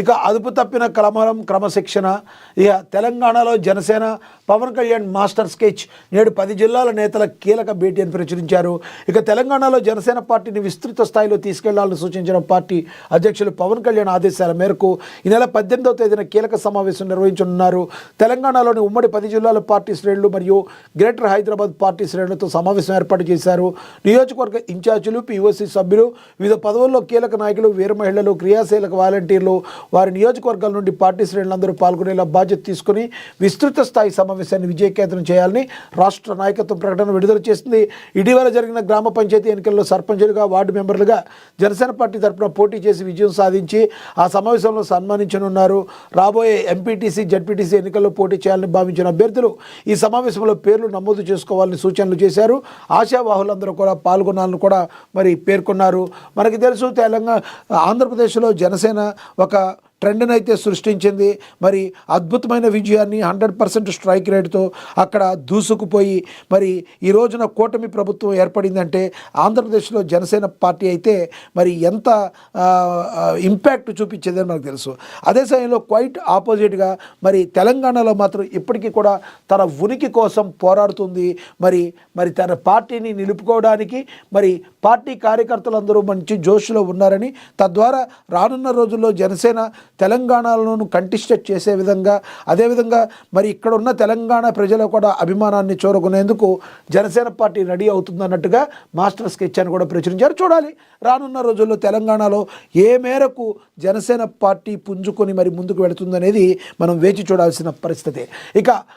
ఇక అదుపు తప్పిన క్రమశిక్షణ. ఇక తెలంగాణలో జనసేన పవన్ కళ్యాణ్ మాస్టర్ స్కెచ్. నేడు 10 జిల్లాల నేతల కీలక భేటీ అని ప్రచురించారు. ఇక తెలంగాణలో జనసేన పార్టీని విస్తృత స్థాయిలో తీసుకెళ్లాలని సూచించిన పార్టీ అధ్యక్షులు పవన్ కళ్యాణ్ ఆదేశాల మేరకు ఈ నెల 18వ తేదీన కీలక సమావేశం నిర్వహించనున్నారు. తెలంగాణలోని ఉమ్మడి 10 జిల్లాల పార్టీ శ్రేణులు మరియు గ్రేటర్ హైదరాబాద్ పార్టీ శ్రేణులతో సమావేశం ఏర్పాటు చేశారు. నియోజకవర్గ ఇన్ఛార్జీలు, పీఓసీ సభ్యులు, వివిధ పదవుల్లో కీలక నాయకులు, వీర మహిళలు, క్రియాశీలక వాలంటీర్లు వారి నియోజకవర్గాల నుండి పార్టీ శ్రేణులందరూ పాల్గొనేలా బాధ్యత తీసుకుని విస్తృత స్థాయి సమావేశాన్ని విజయకేతనం చేయాలని రాష్ట్ర నాయకత్వం ప్రకటన విడుదల చేసింది. ఇటీవల జరిగిన గ్రామ పంచాయతీ ఎన్నికల్లో సర్పంచులుగా, వార్డు మెంబర్లుగా జనసేన పార్టీ తరఫున పోటీ చేసి విజయం సాధించి ఆ సమావేశంలో సన్మానించనున్నారు. రాబోయే ఎంపీటీసీ, జడ్పీటీసీ ఎన్నికల్లో పోటీ చేయాలని భావించిన అభ్యర్థులు ఈ సమావేశంలో పేర్లు నమోదు చేసుకోవాలని సూచనలు చేశారు. ఆశావాహులందరూ కూడా పాల్గొనాలని కూడా మరి పేర్కొన్నారు. మనకి తెలుసు, ఆంధ్రప్రదేశ్లో జనసేన ఒక ట్రెండ్ని అయితే సృష్టించింది. మరి అద్భుతమైన విజయాన్ని 100% స్ట్రైక్ రేట్తో అక్కడ దూసుకుపోయి మరి ఈ రోజున కూటమి ప్రభుత్వం ఏర్పడిందంటే ఆంధ్రప్రదేశ్లో జనసేన పార్టీ అయితే మరి ఎంత ఇంపాక్ట్ చూపించేదని మనకు తెలుసు. అదే సమయంలో క్వైట్ ఆపోజిట్గా మరి తెలంగాణలో మాత్రం ఇప్పటికీ కూడా తన ఉనికి కోసం పోరాడుతుంది. మరి తన పార్టీని నిలుపుకోవడానికి మరి పార్టీ కార్యకర్తలందరూ మంచి జోష్లో ఉన్నారని, తద్వారా రానున్న రోజుల్లో జనసేన తెలంగాణలోను కంటెస్టెడ్ చేసే విధంగా, అదేవిధంగా మరి ఇక్కడ ఉన్న తెలంగాణ ప్రజలు కూడా అభిమానాన్ని చూరగొనేందుకు జనసేన పార్టీ రెడీ అవుతుందన్నట్టుగా మాస్టర్ స్కెచ్ అని కూడా ప్రచురించారు. చూడాలి రానున్న రోజుల్లో తెలంగాణలో ఏ మేరకు జనసేన పార్టీ పుంజుకొని మరి ముందుకు వెళుతుందనేది మనం వేచి చూడాల్సిన పరిస్థితి. ఇక